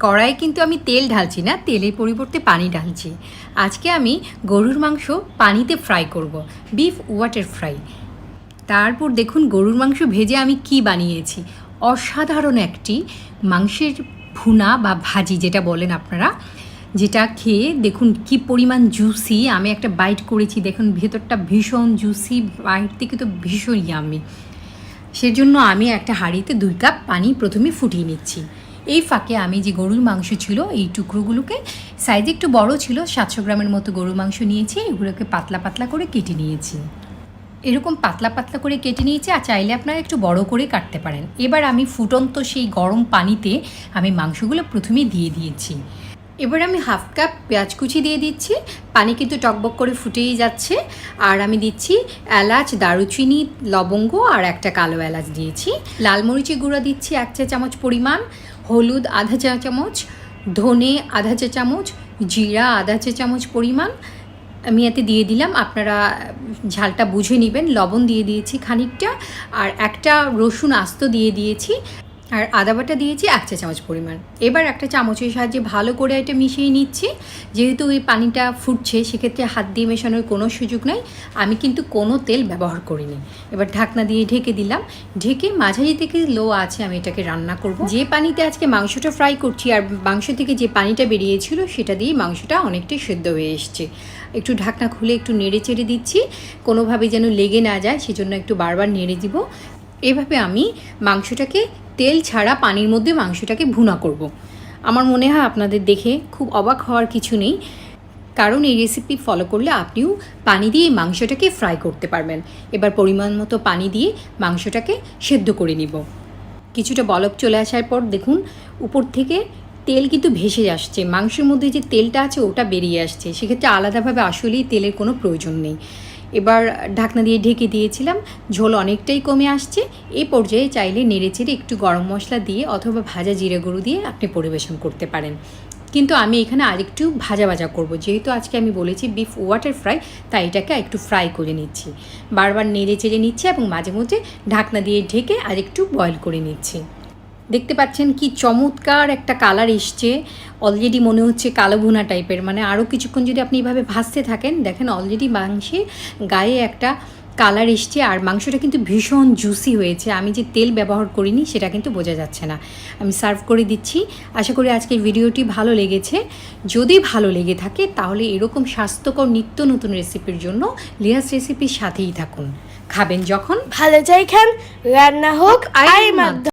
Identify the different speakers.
Speaker 1: কড়াইয়ে কিন্তু আমি তেল ঢালছি না, তেলের পরিবর্তে পানি ঢালছি। আজকে আমি গরুর মাংস পানিতে ফ্রাই করব, বিফ ওয়াটার ফ্রাই। তারপর দেখুন গরুর মাংস ভেজে আমি কি বানিয়েছি। অসাধারণ একটি মাংসের ভুনা বা ভাজি যেটা বলেন আপনারা, যেটা খেয়ে দেখুন কি পরিমাণ জুসি। আমি একটা বাইট করেছি, দেখুন ভেতরটা ভীষণ জুসি, বাইট থেকে তো ভীষণ ইয়ামি। সেজন্য আমি একটা হাঁড়িতে 2 কাপ পানি প্রথমে ফুটিয়ে নিচ্ছি। এই ফাঁকে আমি যে গরুর মাংস ছিল এই টুকরোগুলোকে, সাইজে একটু বড় ছিল, 700 গ্রামের মতো গরুর মাংস নিয়েছি। এগুলোকে পাতলা পাতলা করে কেটে নিয়েছি। এরকম পাতলা পাতলা করে কেটে নিয়েছি, আর চাইলে আপনারা একটু বড় করে কাটতে পারেন। এবার আমি ফুটন্ত সেই গরম পানিতে আমি মাংসগুলো প্রথমেই দিয়ে দিয়েছি। এবার আমি 1/2 কাপ পেঁয়াজ কুচি দিয়ে দিচ্ছি। পানি কিন্তু টকবক করে ফুটেই যাচ্ছে। আর আমি দিচ্ছি এলাচ, দারুচিনি, লবঙ্গ আর একটা কালো এলাচ দিয়েছি। লাল মরিচের গুঁড়া দিচ্ছি 1 চা চামচ পরিমাণ, হলুদ আধা চা চামচ, ধনে আধা চা চামচ, জিরা আধা চা চামচ পরিমাণ আমি এতে দিয়ে দিলাম। আপনারা ঝালটা বুঝে নেবেন। লবণ দিয়ে দিয়েছি খানিকটা, আর একটা রসুন আস্ত দিয়ে দিয়েছি, আর আদা বাটা দিয়েছি 1 চা চামচ পরিমাণ। এবার একটা চামচের সাহায্যে ভালো করে এটা মিশিয়ে নিচ্ছি। যেহেতু এই পানিটা ফুটছে, সেক্ষেত্রে হাত দিয়ে মেশানোর কোনো সুযোগ নাই। আমি কিন্তু কোনো তেল ব্যবহার করিনি। এবার ঢাকনা দিয়ে ঢেকে দিলাম। ঢেকে মাঝারি থেকে লো আছে আমি এটাকে রান্না করব। যে পানিতে আজকে মাংসটা ফ্রাই করছি, আর মাংস থেকে যে পানিটা বেরিয়েছিল সেটা দিয়ে মাংসটা অনেকটাই সেদ্ধ হয়ে এসছে। একটু ঢাকনা খুলে একটু নেড়ে চেড়ে দিচ্ছি, কোনোভাবে যেন লেগে না যায়, সেজন্য একটু বারবার নেড়ে দিব। এভাবে আমি মাংসটাকে তেল ছাড়া পানির মধ্যে মাংসটাকে ভুনা করব। আমার মনে হয় আপনাদের দেখে খুব অবাক হওয়ার কিছু নেই, কারণ এই রেসিপি ফলো করলে আপনিও পানি দিয়ে মাংসটাকে ফ্রাই করতে পারবেন। এবার পরিমাণ মতো পানি দিয়ে মাংসটাকে সেদ্ধ করে নিব। কিছুটা বলক চলে আসার পর দেখুন উপর থেকে তেল কিন্তু ভেসে আসছে। মাংসের মধ্যে যে তেলটা আছে ওটা বেরিয়ে আসছে। সেক্ষেত্রে আলাদাভাবে আসলেই তেলের কোনো প্রয়োজন নেই। এবার ঢাকনা দিয়ে ঢেকে দিয়েছিলাম, ঝোল অনেকটাই কমে আসছে। এই পর্যায়ে চাইলে নেড়েচেড়ে একটু গরম মশলা দিয়ে অথবা ভাজা জিরে গুঁড়ো দিয়ে আপনি পরিবেশন করতে পারেন। কিন্তু আমি এখানে আরেকটু ভাজা ভাজা করব, যেহেতু আজকে আমি বলেছি বিফ ওয়াটার ফ্রাই, তাই এটাকে একটু ফ্রাই করে নিচ্ছি। বারবার নেড়ে চেড়ে নিচ্ছি এবং মাঝে মধ্যে ঢাকনা দিয়ে ঢেকে আরেকটু বয়েল করে নিচ্ছি। দেখতে পাচ্ছেন কি চমৎকার একটা কালার এসছে। অলরেডি মনে হচ্ছে কালো ভুনা টাইপের। মানে আরও কিছুক্ষণ যদি আপনি এভাবে ভাজতে থাকেন, দেখেন অলরেডি মাংসে গায়ে একটা কালার এসছে। আর মাংসটা কিন্তু ভীষণ জুসি হয়েছে। আমি যে তেল ব্যবহার করিনি সেটা কিন্তু বোঝা যাচ্ছে না। আমি সার্ভ করে দিচ্ছি। আশা করি আজকের ভিডিওটি ভালো লেগেছে। যদি ভালো লেগে থাকে তাহলে এরকম স্বাস্থ্যকর নিত্য নতুন রেসিপির জন্য লিয়াস রেসিপির সাথেই থাকুন। খাবেন যখন
Speaker 2: ভালো যাই খান, রান্না হোক আয়ের মাধ্যমে।